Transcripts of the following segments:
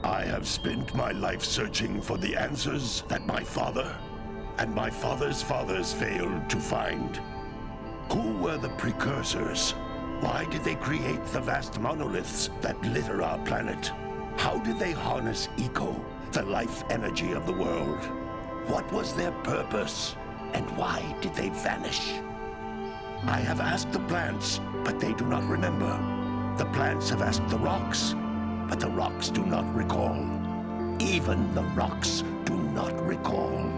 I have spent my life searching for the answers that my father and my father's fathers failed to find. Who were the precursors? Why did they create the vast monoliths that litter our planet? How did they harness eco, the life energy of the world? What was their purpose? And why did they vanish? I have asked the plants, but they do not remember. The plants have asked the rocks, but the rocks do not recall. Even the rocks do not recall.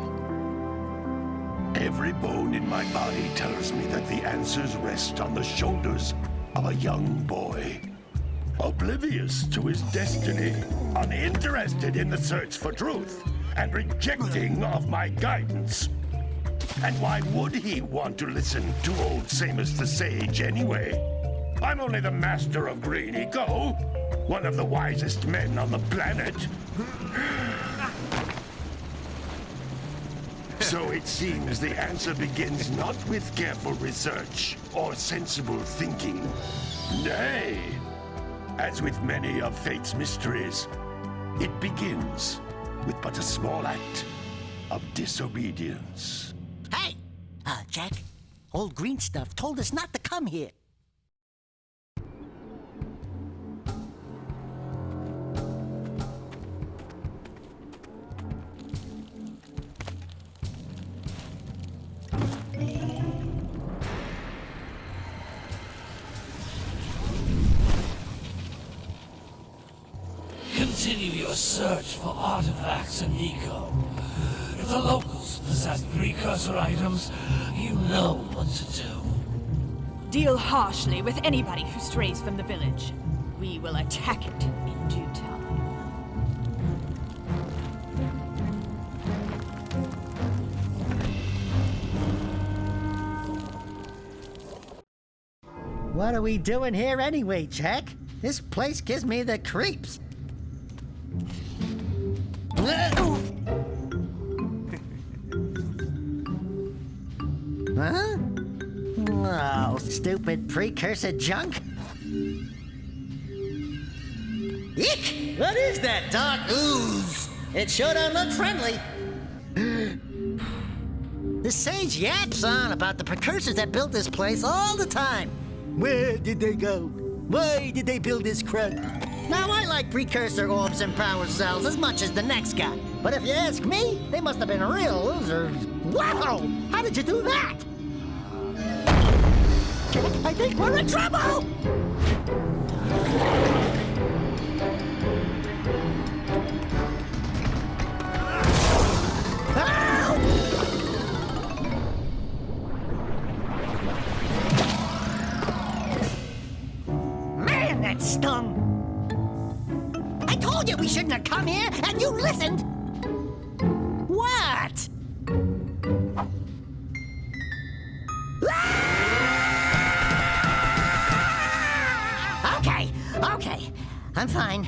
Every bone in my body tells me that the answers rest on the shoulders of a young boy. Oblivious to his destiny, uninterested in the search for truth, and rejecting of my guidance. And why would he want to listen to old Samus the Sage anyway? I'm only the master of green eco, one of the wisest men on the planet. So it seems the answer begins not with careful research or sensible thinking. Nay, as with many of fate's mysteries, it begins with but a small act of disobedience. Hey! Jack, old green stuff told us not to come here. Continue your search for artifacts and eco. If the locals possess precursor items, you know what to do. Deal harshly with anybody who strays from the village. We will attack it in due time. What are we doing here anyway, Jack? This place gives me the creeps. Huh? Oh, stupid precursor junk. Eek! What is that dark ooze? It sure don't look friendly. The sage yaps on about the precursors that built this place all the time. Where did they go? Why did they build this crap? Now, I like precursor orbs and power cells as much as the next guy. But if you ask me, they must have been real losers. Wow! How did you do that? I think we're in trouble! Man, that stung! I told you we shouldn't have come here, and you listened! What? Okay. I'm fine.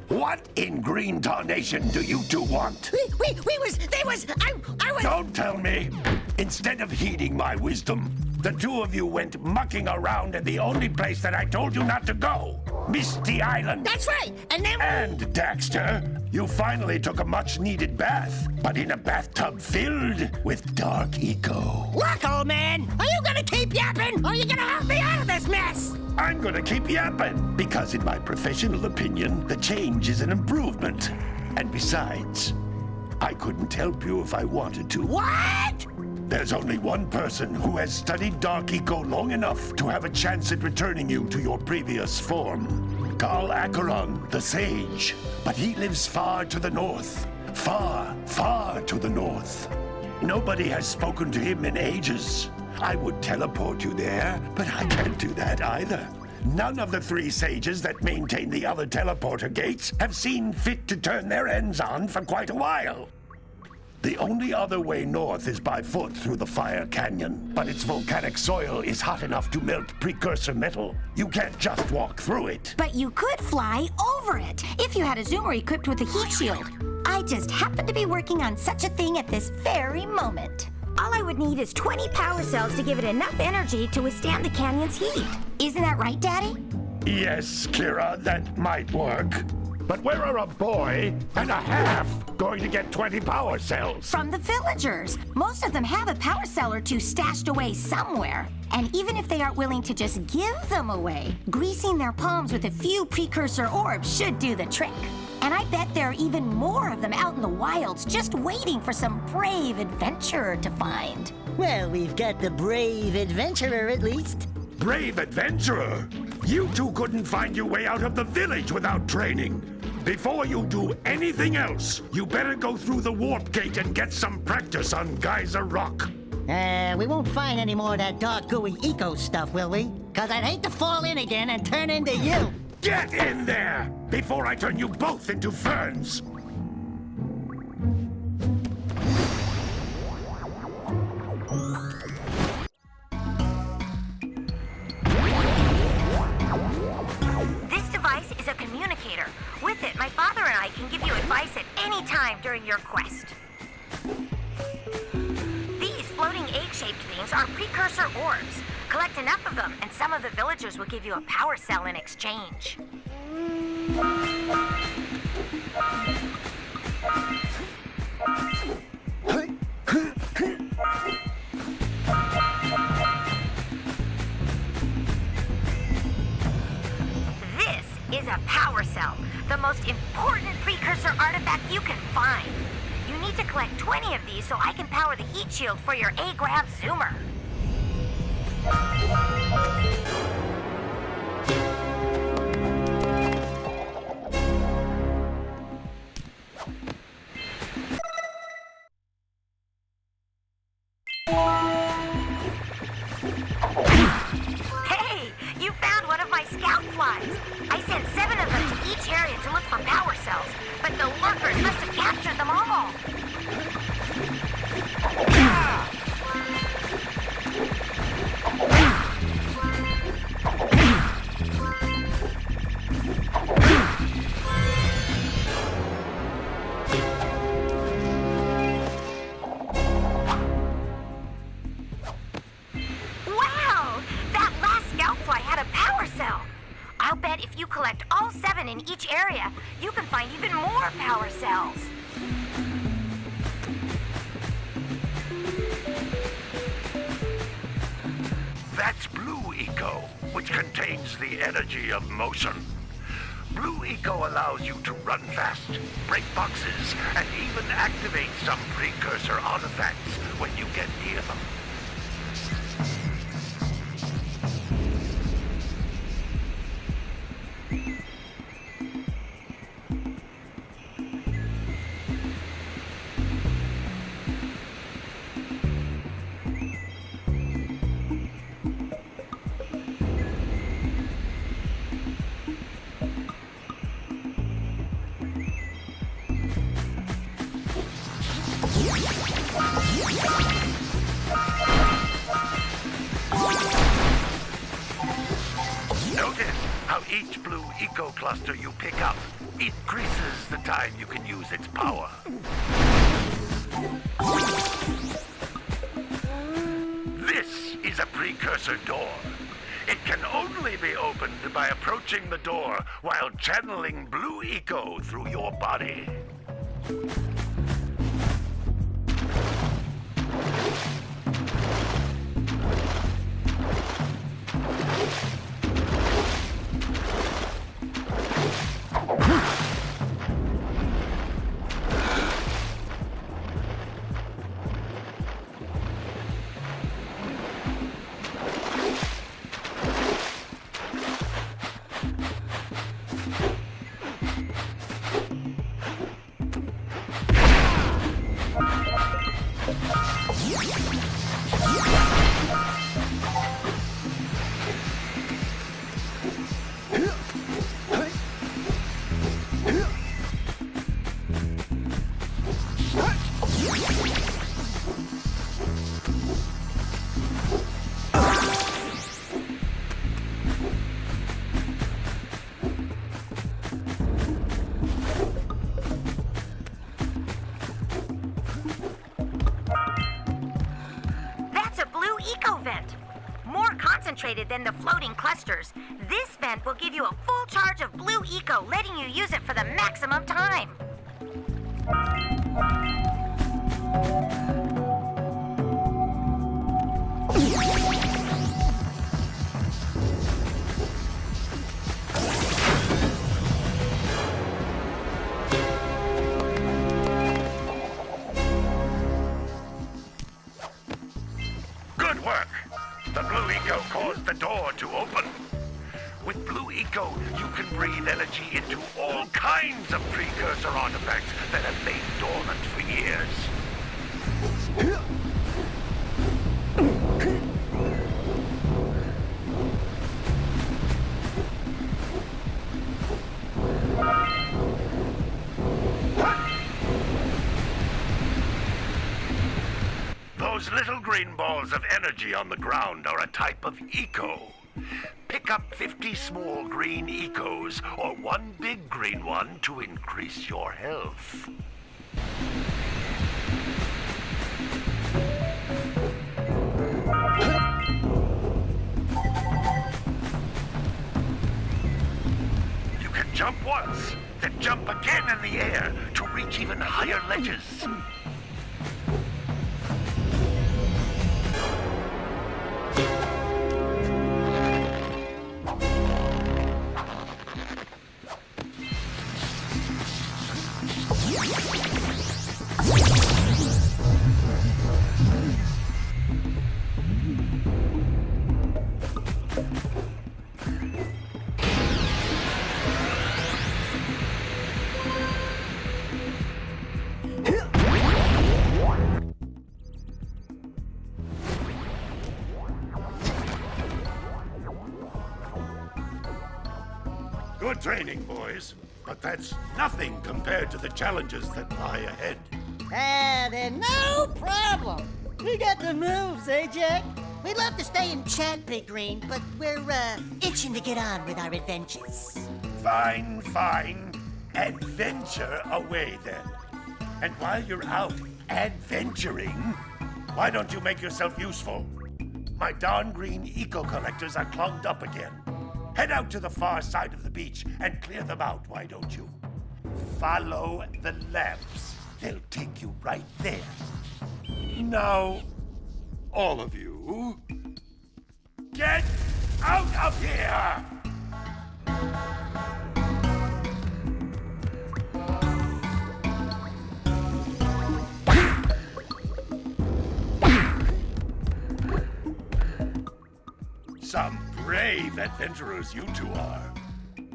What in green tarnation do you two want? I was... Don't tell me! Instead of heeding my wisdom, the two of you went mucking around in the only place that I told you not to go. Misty Island. That's right, and then... And, Daxter, you finally took a much-needed bath, but in a bathtub filled with dark eco. Look, old man, are you gonna keep yapping, or are you gonna help me out of this mess? I'm gonna keep yapping, because in my professional opinion, the change is an improvement. And besides, I couldn't help you if I wanted to. What? There's only one person who has studied Dark Eco long enough to have a chance at returning you to your previous form. Carl Acheron, the Sage. But he lives far to the north. Far, far to the north. Nobody has spoken to him in ages. I would teleport you there, but I can't do that either. None of the three sages that maintain the other teleporter gates have seen fit to turn their ends on for quite a while. The only other way north is by foot through the Fire Canyon, but its volcanic soil is hot enough to melt precursor metal. You can't just walk through it. But you could fly over it if you had a zoomer equipped with a heat shield. I just happen to be working on such a thing at this very moment. All I would need is 20 power cells to give it enough energy to withstand the canyon's heat. Isn't that right, Daddy? Yes, Kira, that might work. But where are a boy and a half going to get 20 power cells? From the villagers. Most of them have a power cell or two stashed away somewhere. And even if they aren't willing to just give them away, greasing their palms with a few precursor orbs should do the trick. And I bet there are even more of them out in the wilds just waiting for some brave adventurer to find. Well, we've got the brave adventurer at least. Brave adventurer? You two couldn't find your way out of the village without training. Before you do anything else, you better go through the warp gate and get some practice on Geyser Rock. We won't find any more of that dark gooey eco stuff, will we? 'Cause I'd hate to fall in again and turn into you. Get in there before I turn you both into ferns. This device is a communicator. With it, my father and I can give you advice at any time during your quest. These floating egg-shaped things are precursor orbs. Collect enough of them, and some of the villagers will give you a power cell in exchange. This is a power cell, the most important precursor artifact you can find. You need to collect 20 of these so I can power the heat shield for your A-Grav zoomer. Hey, you found one of my scout flies. I sent 7 of them to each area to look for power cells, but the lurkers must have captured them all. Wow! That last scout fly had a power cell. I'll bet if you collect all 7 in each area, you can find even more power cells. That's Blue Eco, which contains the energy of motion. Blue Eco allows you to run fast, break boxes, and even activate some precursor artifacts when you get near them. Notice how each Blue Eco cluster you pick up increases the time you can use its power. This is a precursor door. It can only be opened by approaching the door while channeling Blue Eco through your body. activated than the floating clusters. This vent will give you a full charge of blue eco, letting you use it for the maximum time. Good work. The blue eco caused the door to open. With blue eco, you can breathe energy into all kinds of precursor artifacts that have lain dormant for years. Those little green balls of energy on the ground are a type of eco. Pick up 50 small green ecos or one big green one to increase your health. You can jump once, then jump again in the air to reach even higher ledges. Good training, boys. But that's nothing compared to the challenges that lie ahead. Then no problem. We got the moves, eh, Jack? We'd love to stay and chat, Big Green, but we're, itching to get on with our adventures. Fine, fine. Adventure away, then. And while you're out adventuring, why don't you make yourself useful? My darn green eco-collectors are clogged up again. Head out to the far side of the beach and clear them out, why don't you? Follow the lamps. They'll take you right there. Now, all of you, get out of here! Some brave adventurers you two are.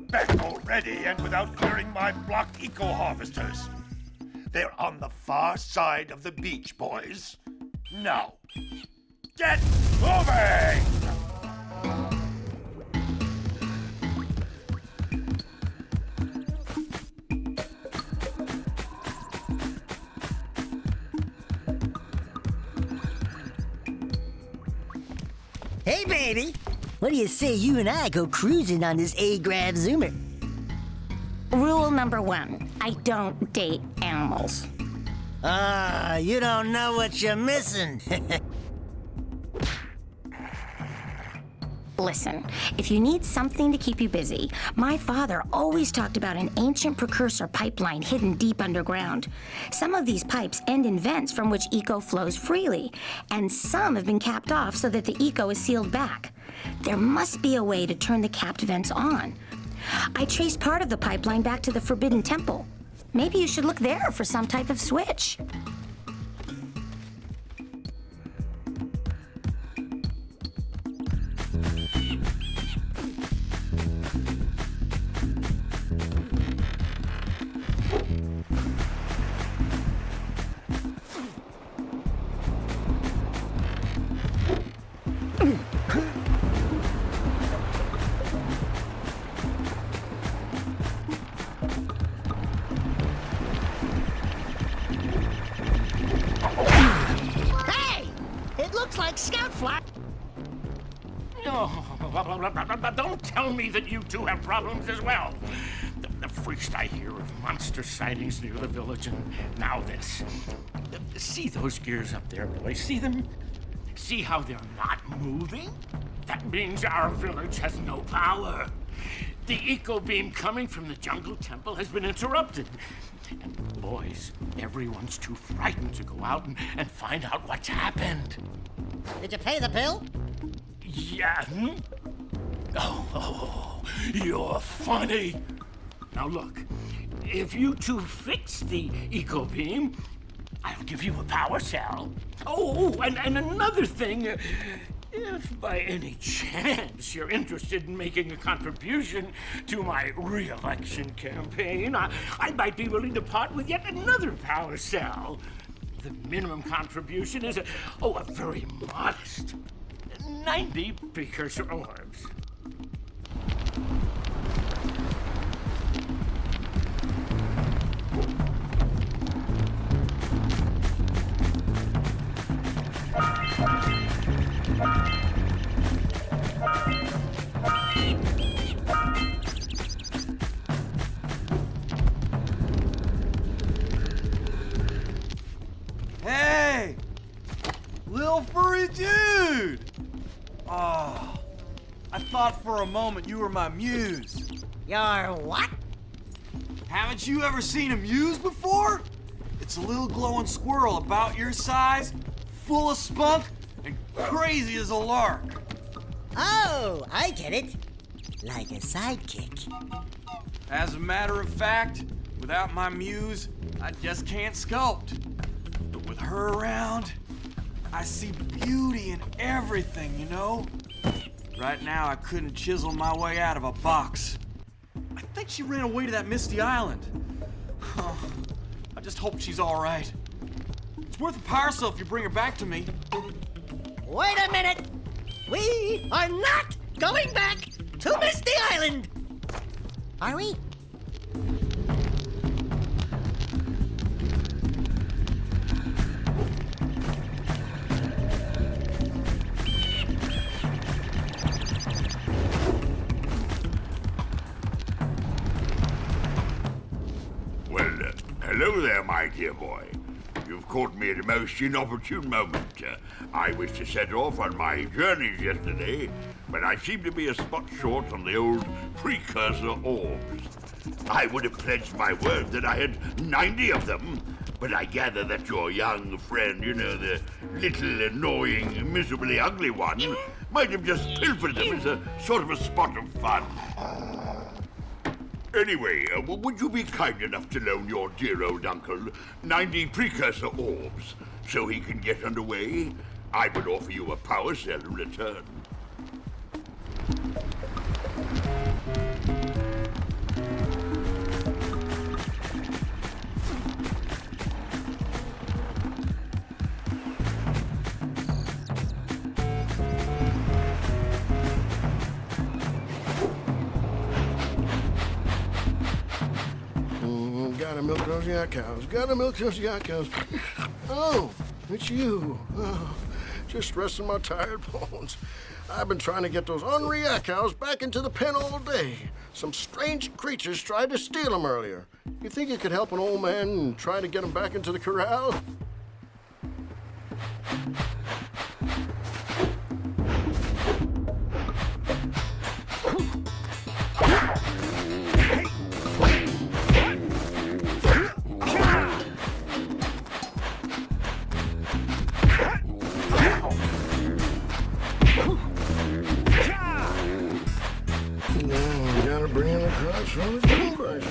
Back already and without clearing my block eco-harvesters. They're on the far side of the beach, boys. Now, get moving! Hey, baby. What do you say you and I go cruising on this A-Grav Zoomer? Rule number 1, I don't date animals. You don't know what you're missing. Listen, if you need something to keep you busy, my father always talked about an ancient precursor pipeline hidden deep underground. Some of these pipes end in vents from which eco flows freely, and some have been capped off so that the eco is sealed back. There must be a way to turn the capped vents on. I traced part of the pipeline back to the Forbidden Temple. Maybe you should look there for some type of switch. Don't tell me that you two have problems as well. The first I hear of monster sightings near the village, and now this. See those gears up there, boys? See them? See how they're not moving? That means our village has no power. The eco beam coming from the jungle temple has been interrupted. And boys, everyone's too frightened to go out and find out what's happened. Did you pay the bill? Yeah. Oh, you're funny. Now look, if you two fix the eco beam, I'll give you a power cell. Oh, and another thing. If by any chance you're interested in making a contribution to my re-election campaign, I might be willing to part with yet another power cell. The minimum contribution is a very modest 90 precursor orbs. Hey! Little furry dude! Oh, I thought for a moment you were my muse. Your what? Haven't you ever seen a muse before? It's a little glowing squirrel about your size, full of spunk, and crazy as a lark. Oh, I get it. Like a sidekick. As a matter of fact, without my muse, I just can't sculpt. But with her around, I see beauty in everything, you know? Right now, I couldn't chisel my way out of a box. I think she ran away to that misty island. I just hope she's all right. It's worth a power cell if you bring her back to me. Wait a minute! We are not going back to Misty Island! Are we? Well, hello there, my dear boy. You've caught me at a most inopportune moment. I was to set off on my journeys yesterday, but I seem to be a spot short on the old precursor orbs. I would have pledged my word that I had 90 of them, but I gather that your young friend, you know, the little annoying, miserably ugly one, might have just pilfered them as a sort of a spot of fun. Anyway, would you be kind enough to loan your dear old uncle 90 precursor orbs so he can get underway? I would offer you a power cell in return. Gotta milk those yak cows. Gotta milk those yak cows. Oh, it's you. Oh, just resting my tired bones. I've been trying to get those ornery yak cows back into the pen all day. Some strange creatures tried to steal them earlier. You think you could help an old man and try to get them back into the corral? Gotta bring in the crops from the toothbrush.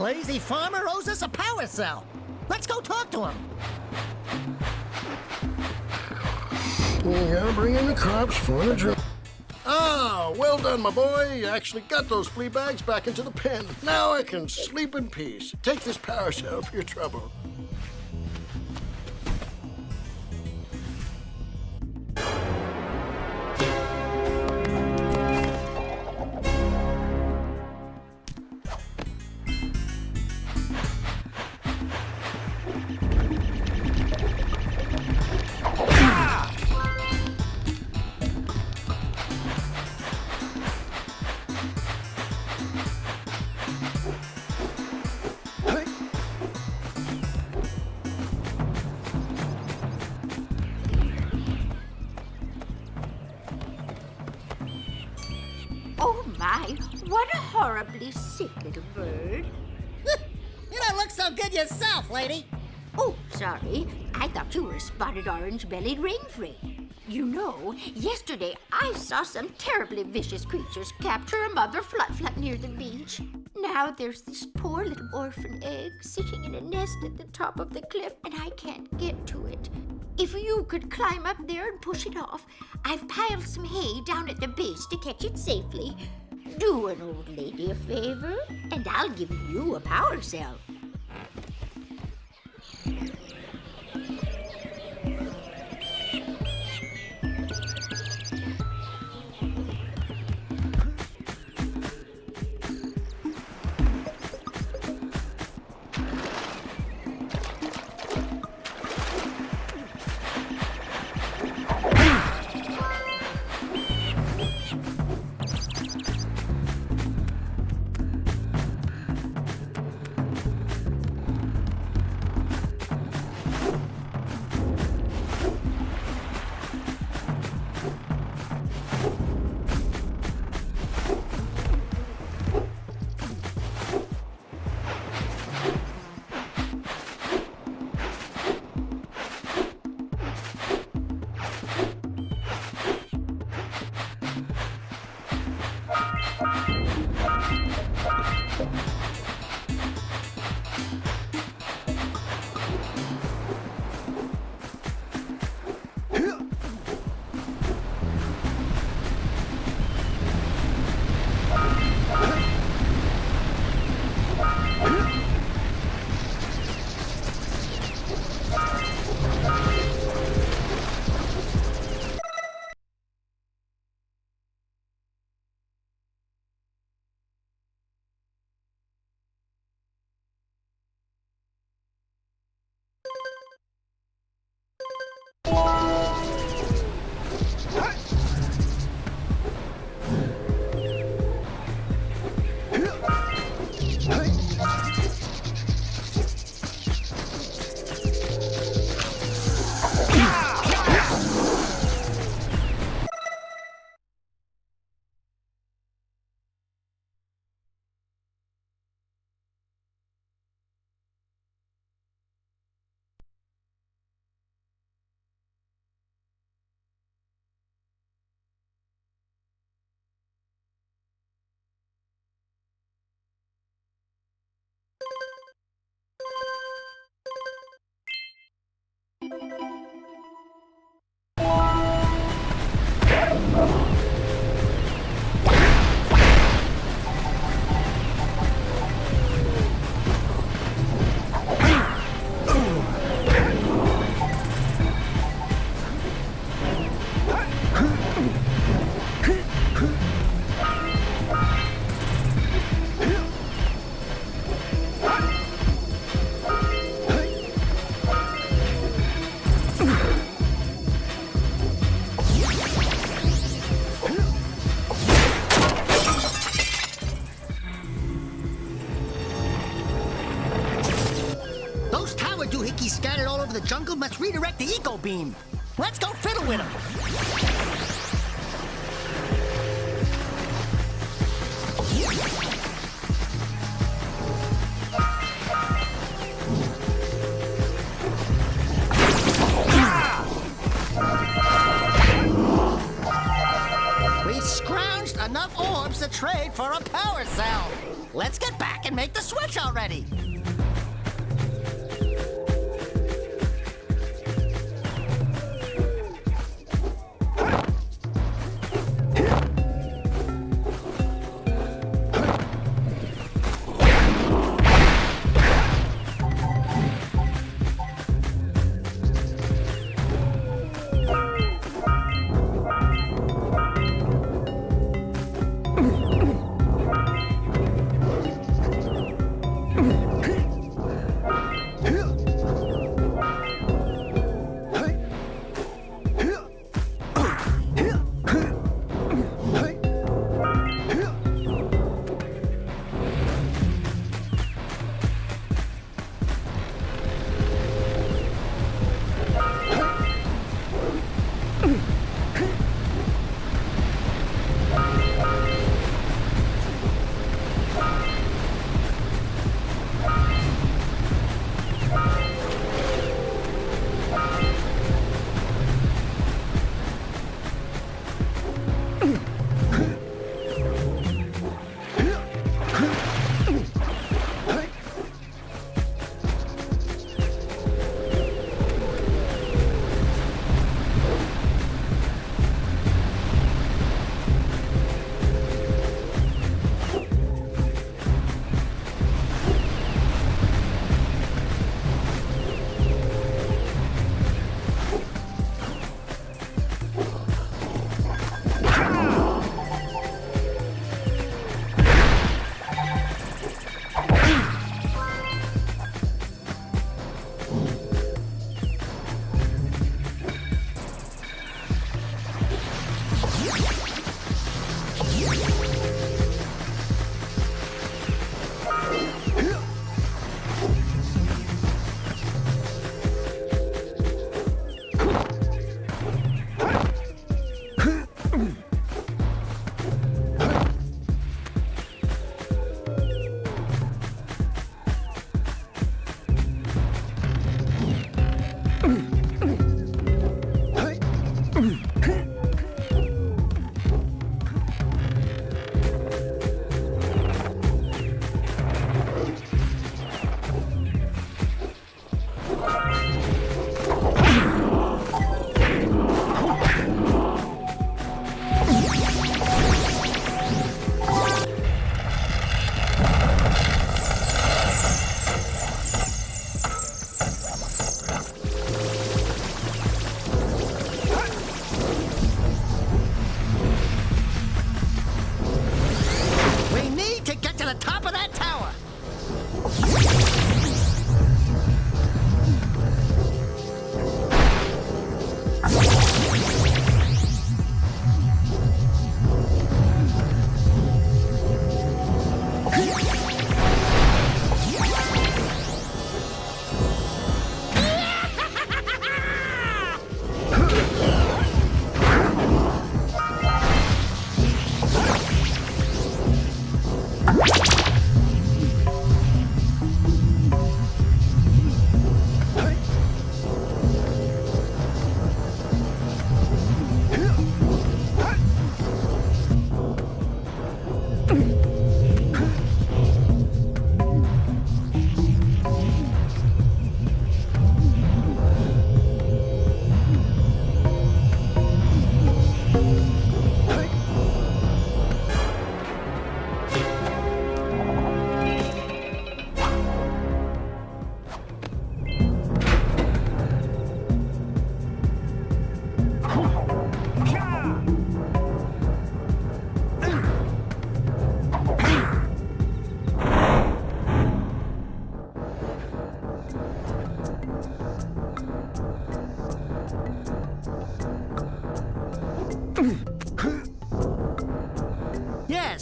lazy farmer owes us a power cell. Let's go talk to him. You gotta bring in the cops for the job. Ah, well done, my boy. You actually got those flea bags back into the pen. Now I can sleep in peace. Take this power cell for your trouble. Oh my, what a horribly sick little bird. You don't look so good yourself, lady. Oh, sorry. I thought you were a spotted orange-bellied rainfree. You know, yesterday I saw some terribly vicious creatures capture a mother flut-flut near the beach. Now there's this poor little orphan egg sitting in a nest at the top of the cliff, and I can't get to it. If you could climb up there and push it off, I've piled some hay down at the base to catch it safely. Do an old lady a favor, and I'll give you a power cell. Scattered all over the jungle must redirect the eco beam. Let's go fiddle with them. We've scrounged enough orbs to trade for a power cell. let's get back and make the switch already.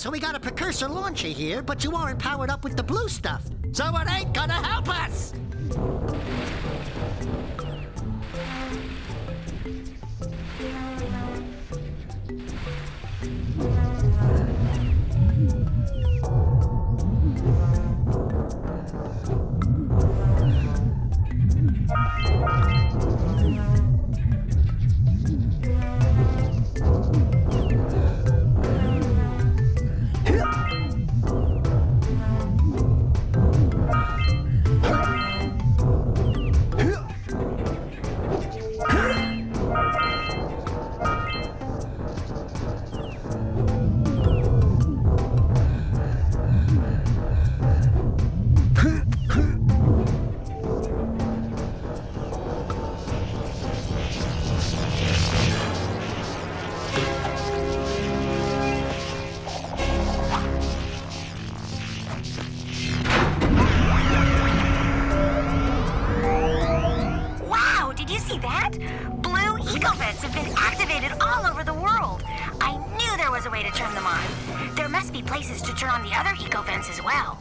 So we got a precursor launcher here, but you aren't powered up with the blue stuff. So it ain't gonna help us! was a way to turn them on. There must be places to turn on the other eco vents as well.